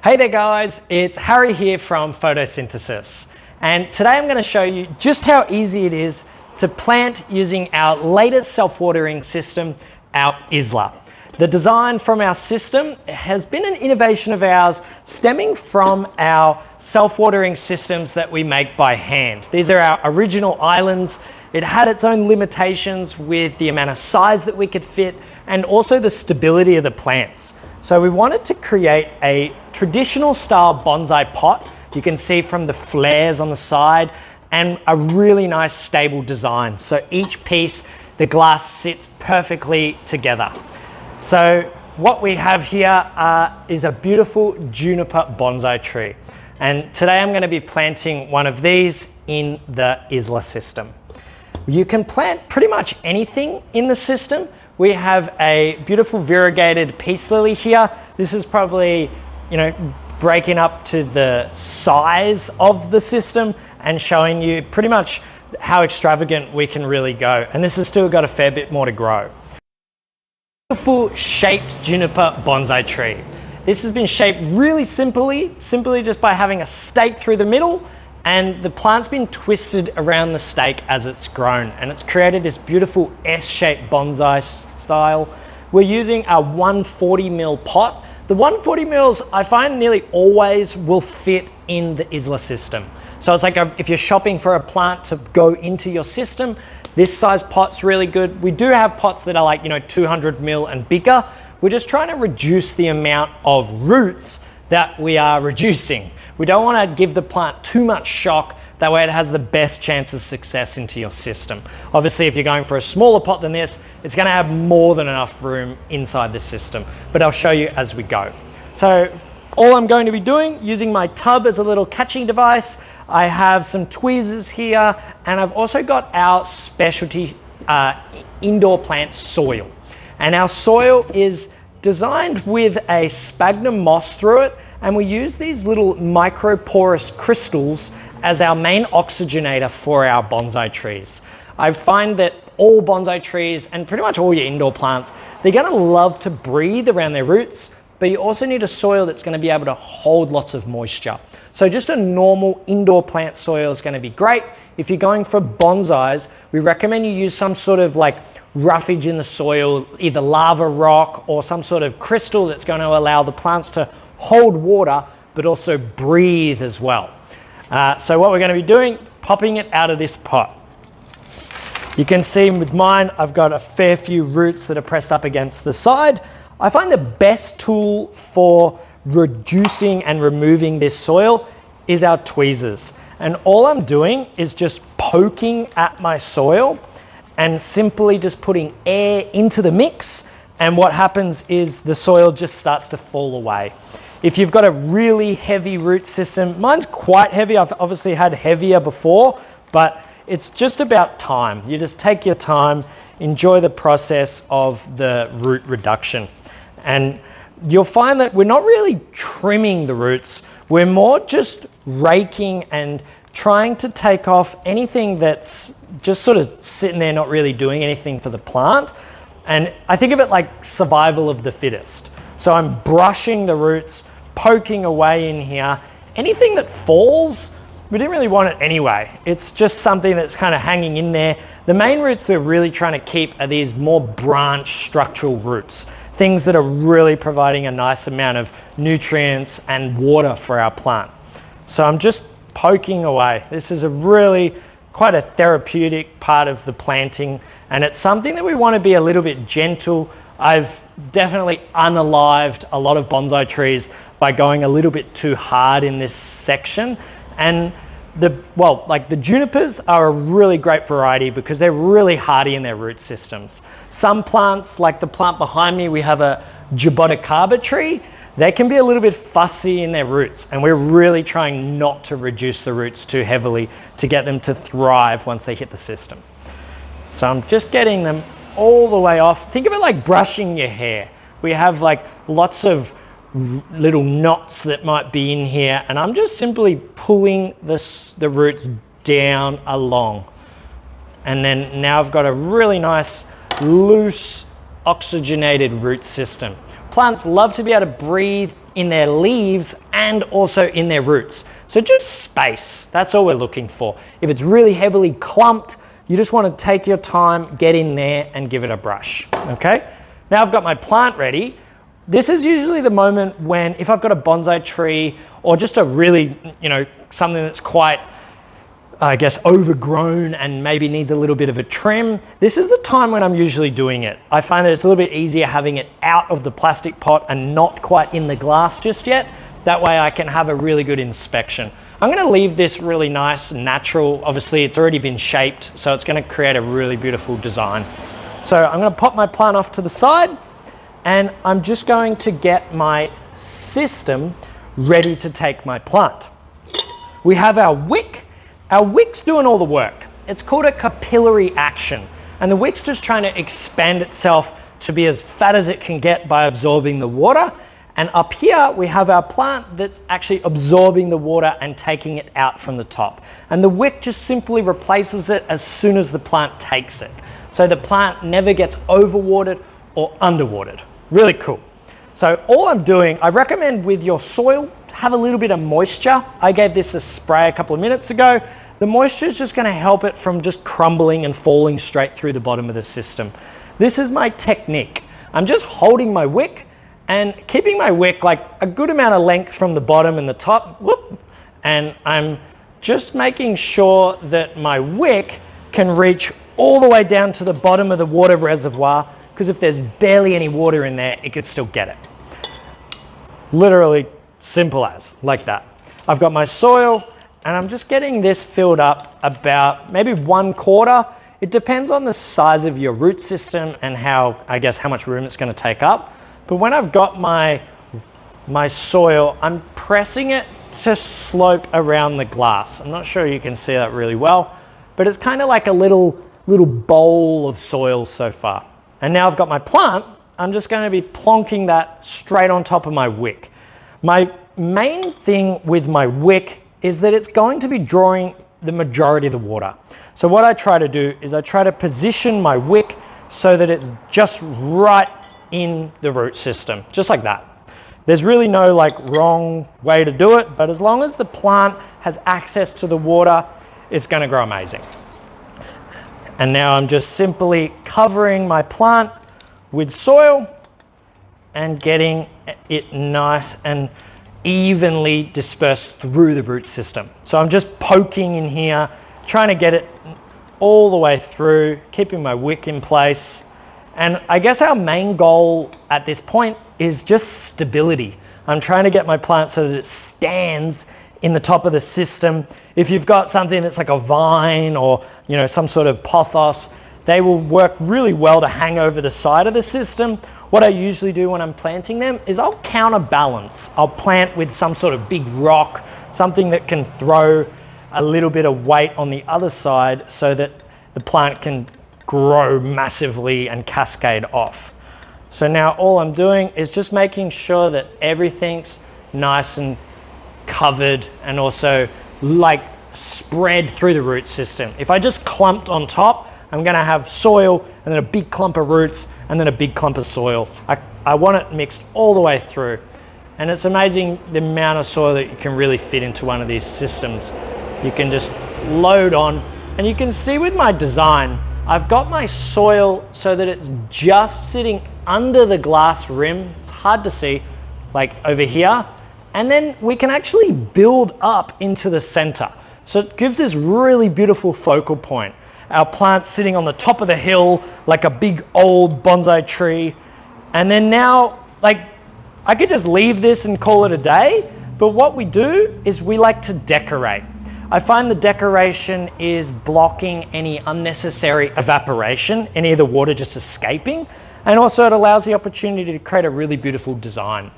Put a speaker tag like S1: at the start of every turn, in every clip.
S1: Hey there guys, it's Harry here from Photosynthesis, and today I'm going to show you just how easy it is to plant using our latest self-watering system, our Isla. The design from our system has been an innovation of ours stemming from our self-watering systems that we make by hand. These are our original islands. It had its own limitations with the amount of size that we could fit and also the stability of the plants. So we wanted to create a traditional style bonsai pot. You can see from the flares on the side and a really nice stable design. So each piece, the glass sits perfectly together. So what we have here is a beautiful juniper bonsai tree. And today I'm going to be planting one of these in the Isla system. You can plant pretty much anything in the system. We have a beautiful variegated peace lily here. This is probably, breaking up to the size of the system and showing you pretty much how extravagant we can really go. And this has still got a fair bit more to grow. Beautiful shaped juniper bonsai tree. This has been shaped really simply just by having a stake through the middle, and the plant's been twisted around the stake as it's grown, and it's created this beautiful S-shaped bonsai style. We're using a 140mm pot. The 140mm I find nearly always will fit in the Isla system. So it's like if you're shopping for a plant to go into your system, this size pot's really good. We do have pots that are like 200mm and bigger. We're just trying to reduce the amount of roots that we are reducing. We don't want to give the plant too much shock, that way it has the best chance of success into your system. Obviously, if you're going for a smaller pot than this, it's going to have more than enough room inside the system, but I'll show you as we go. So all I'm going to be doing, using my tub as a little catching device, I have some tweezers here, and I've also got our specialty indoor plant soil. And our soil is designed with a sphagnum moss through it, and we use these little microporous crystals as our main oxygenator for our bonsai trees. I find that all bonsai trees and pretty much all your indoor plants, they're going to love to breathe around their roots, but you also need a soil that's going to be able to hold lots of moisture. So just a normal indoor plant soil is going to be great. If you're going for bonsais, we recommend you use some sort of roughage in the soil, either lava rock or some sort of crystal that's going to allow the plants to hold water but also breathe as well. So what we're going to be doing, popping it out of this pot. You can see with mine, I've got a fair few roots that are pressed up against the side. I find the best tool for reducing and removing this soil is our tweezers. And all I'm doing is just poking at my soil and simply just putting air into the mix. And what happens is the soil just starts to fall away. If you've got a really heavy root system, mine's quite heavy. I've obviously had heavier before, but it's just about time. You just take your time, enjoy the process of the root reduction. And you'll find that we're not really trimming the roots. We're more just raking and trying to take off anything that's just sort of sitting there not really doing anything for the plant. And I think of it like survival of the fittest. So I'm brushing the roots, poking away in here. Anything that falls, we didn't really want it anyway. It's just something that's kind of hanging in there. The main roots we're really trying to keep are these more branch structural roots, things that are really providing a nice amount of nutrients and water for our plant. So I'm just poking away. This is quite a therapeutic part of the planting, and it's something that we want to be a little bit gentle. I've definitely unalived a lot of bonsai trees by going a little bit too hard in this section. And the junipers are a really great variety because they're really hardy in their root systems. Some plants, like the plant behind me, we have a jaboticaba tree. They can be a little bit fussy in their roots, and we're really trying not to reduce the roots too heavily to get them to thrive once they hit the system. So I'm just getting them all the way off. Think of it like brushing your hair. We have lots of little knots that might be in here, and I'm just simply pulling the roots down along. And then now I've got a really nice loose oxygenated root system. Plants love to be able to breathe in their leaves and also in their roots. So just space, that's all we're looking for. If it's really heavily clumped, you just want to take your time, get in there and give it a brush, okay? Now I've got my plant ready. This is usually the moment when, if I've got a bonsai tree or just a really, something that's quite, I guess, overgrown and maybe needs a little bit of a trim, this is the time when I'm usually doing it. I find that it's a little bit easier having it out of the plastic pot and not quite in the glass just yet. That way I can have a really good inspection. I'm going to leave this really nice and natural. Obviously it's already been shaped, so it's going to create a really beautiful design. So I'm going to pop my plant off to the side, and I'm just going to get my system ready to take my plant. We have our wick. Our wick's doing all the work. It's called a capillary action, and the wick's just trying to expand itself to be as fat as it can get by absorbing the water. And up here we have our plant that's actually absorbing the water and taking it out from the top. And the wick just simply replaces it as soon as the plant takes it. So the plant never gets overwatered or underwatered. Really cool. So all I'm doing, I recommend with your soil, have a little bit of moisture. I gave this a spray a couple of minutes ago. The moisture is just going to help it from just crumbling and falling straight through the bottom of the system. This is my technique. I'm just holding my wick and keeping my wick like a good amount of length from the bottom and the top. Whoop, and I'm just making sure that my wick can reach all the way down to the bottom of the water reservoir, because if there's barely any water in there, it could still get it. Literally simple as, like that. I've got my soil, and I'm just getting this filled up about maybe 1/4. It depends on the size of your root system and how much room it's going to take up. But when I've got my soil, I'm pressing it to slope around the glass. I'm not sure you can see that really well, but it's kind of like a little bowl of soil so far. And now I've got my plant, I'm just going to be plonking that straight on top of my wick. My main thing with my wick is that it's going to be drawing the majority of the water. So what I try to do is I try to position my wick so that it's just right in the root system, just like that. There's really no wrong way to do it, but as long as the plant has access to the water, it's going to grow amazing. And now I'm just simply covering my plant with soil and getting it nice and evenly dispersed through the root system. So I'm just poking in here, trying to get it all the way through, keeping my wick in place. And I guess our main goal at this point is just stability. I'm trying to get my plant so that it stands in the top of the system. If you've got something that's like a vine or some sort of pothos, they will work really well to hang over the side of the system. What I usually do when I'm planting them is I'll counterbalance. I'll plant with some sort of big rock, something that can throw a little bit of weight on the other side so that the plant can grow massively and cascade off. So now all I'm doing is just making sure that everything's nice and covered and also spread through the root system. If I just clumped on top, I'm going to have soil and then a big clump of roots and then a big clump of soil. I want it mixed all the way through. And it's amazing the amount of soil that you can really fit into one of these systems. You can just load on, and you can see with my design, I've got my soil so that it's just sitting under the glass rim. It's hard to see, over here. And then we can actually build up into the center. So it gives this really beautiful focal point. Our plant's sitting on the top of the hill like a big old bonsai tree. And then now, I could just leave this and call it a day, but what we do is we like to decorate. I find the decoration is blocking any unnecessary evaporation, any of the water just escaping, and also it allows the opportunity to create a really beautiful design.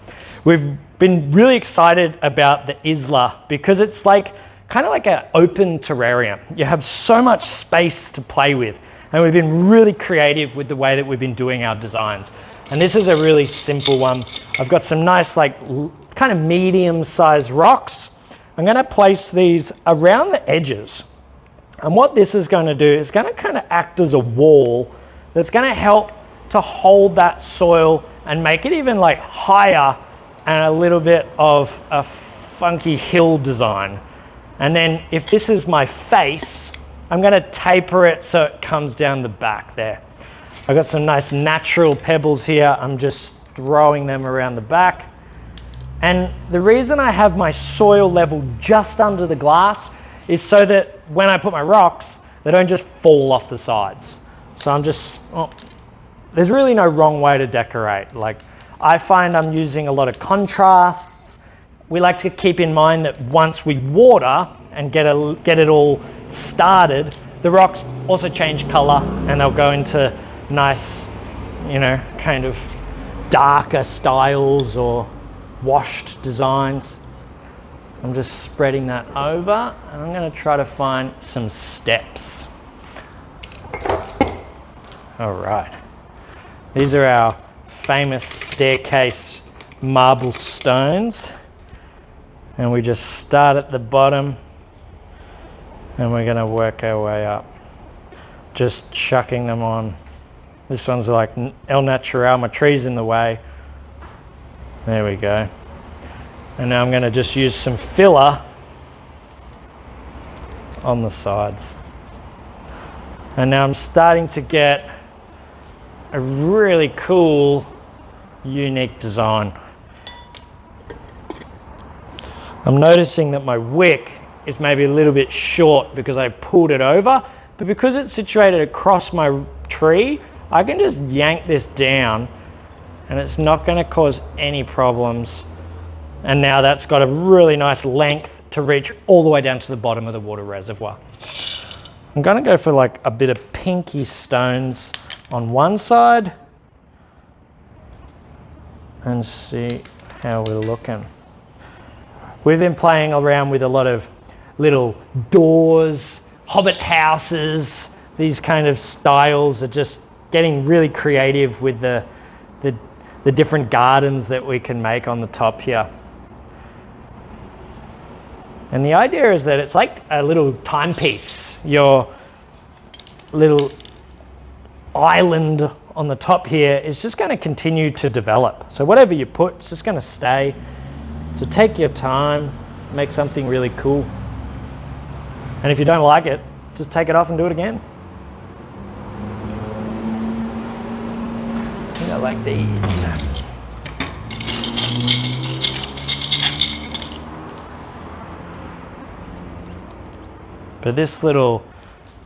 S1: We've been really excited about the Isla because it's kind of like an open terrarium. You have so much space to play with, and we've been really creative with the way that we've been doing our designs. And this is a really simple one. I've got some nice kind of medium-sized rocks. I'm going to place these around the edges. And what this is going to do is going to kind of act as a wall that's going to help to hold that soil and make it even like higher and a little bit of a funky hill design. And then if this is my face, I'm going to taper it so it comes down the back there. I've got some nice natural pebbles here. I'm just throwing them around the back. And the reason I have my soil level just under the glass is so that when I put my rocks, they don't just fall off the sides. So I'm just, there's really no wrong way to decorate. Like, I find I'm using a lot of contrasts. We like to keep in mind that once we water and get it all started, the rocks also change color and they'll go into nice, kind of darker styles or washed designs. I'm just spreading that over, and I'm going to try to find some steps. All right. These are our famous staircase marble stones. And we just start at the bottom, and we're going to work our way up. Just chucking them on. This one's like El Natural, my tree's in the way. There we go. And now I'm going to just use some filler on the sides. And now I'm starting to get a really cool, unique design. I'm noticing that my wick is maybe a little bit short because I pulled it over, but because it's situated across my tree, I can just yank this down and it's not going to cause any problems. And now that's got a really nice length to reach all the way down to the bottom of the water reservoir. I'm going to go for like a bit of pinky stones on one side and see how we're looking. We've been playing around with a lot of little doors, hobbit houses. These kind of styles are just getting really creative with the different gardens that we can make on the top here. And the idea is that it's like a little timepiece. Your little island on the top here is just going to continue to develop. So whatever you put, it's just going to stay. So take your time, make something really cool. And if you don't like it, just take it off and do it again. I think I like these. But this little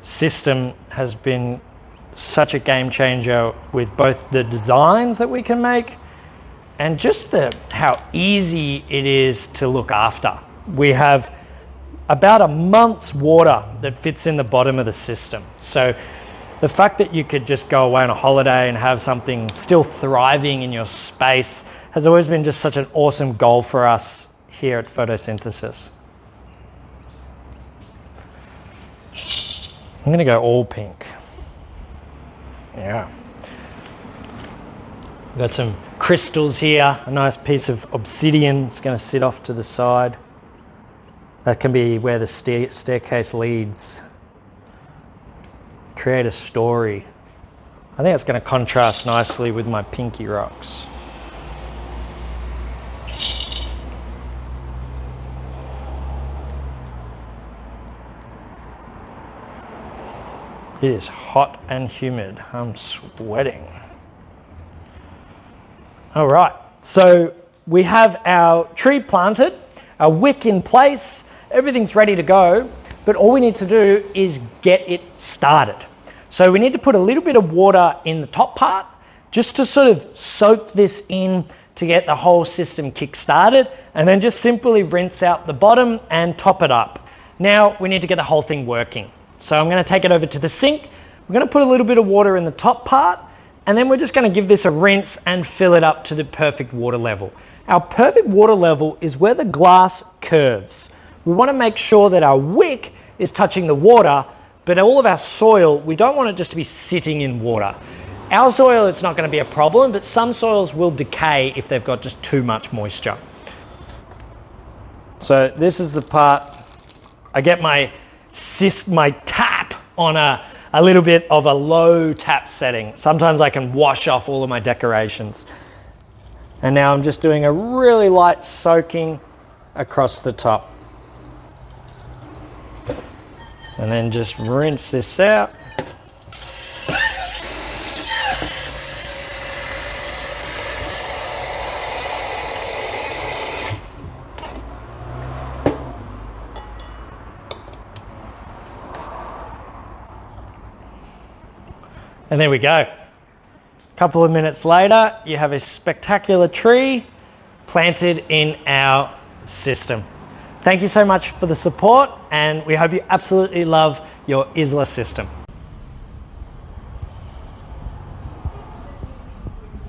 S1: system has been such a game changer with both the designs that we can make and just how easy it is to look after. We have about a month's water that fits in the bottom of the system. So the fact that you could just go away on a holiday and have something still thriving in your space has always been just such an awesome goal for us here at Photosynthesis. I'm going to go all pink. Yeah. We've got some crystals here, a nice piece of obsidian. It's going to sit off to the side. That can be where the staircase leads. Create a story. I think it's going to contrast nicely with my pinky rocks. It is hot and humid. I'm sweating. All right, so we have our tree planted, our wick in place, everything's ready to go, but all we need to do is get it started. So we need to put a little bit of water in the top part just to sort of soak this in to get the whole system kick-started, and then just simply rinse out the bottom and top it up. Now we need to get the whole thing working. So I'm going to take it over to the sink. We're going to put a little bit of water in the top part, and then we're just going to give this a rinse and fill it up to the perfect water level. Our perfect water level is where the glass curves. We want to make sure that our wick is touching the water, but all of our soil, we don't want it just to be sitting in water. Our soil, it's not going to be a problem, but some soils will decay if they've got just too much moisture. So this is the part, I get my tap on a little bit of a low tap setting. Sometimes I can wash off all of my decorations. And now I'm just doing a really light soaking across the top. And then just rinse this out. And there we go. A couple of minutes later, you have a spectacular tree planted in our system. Thank you so much for the support, and we hope you absolutely love your Isla system.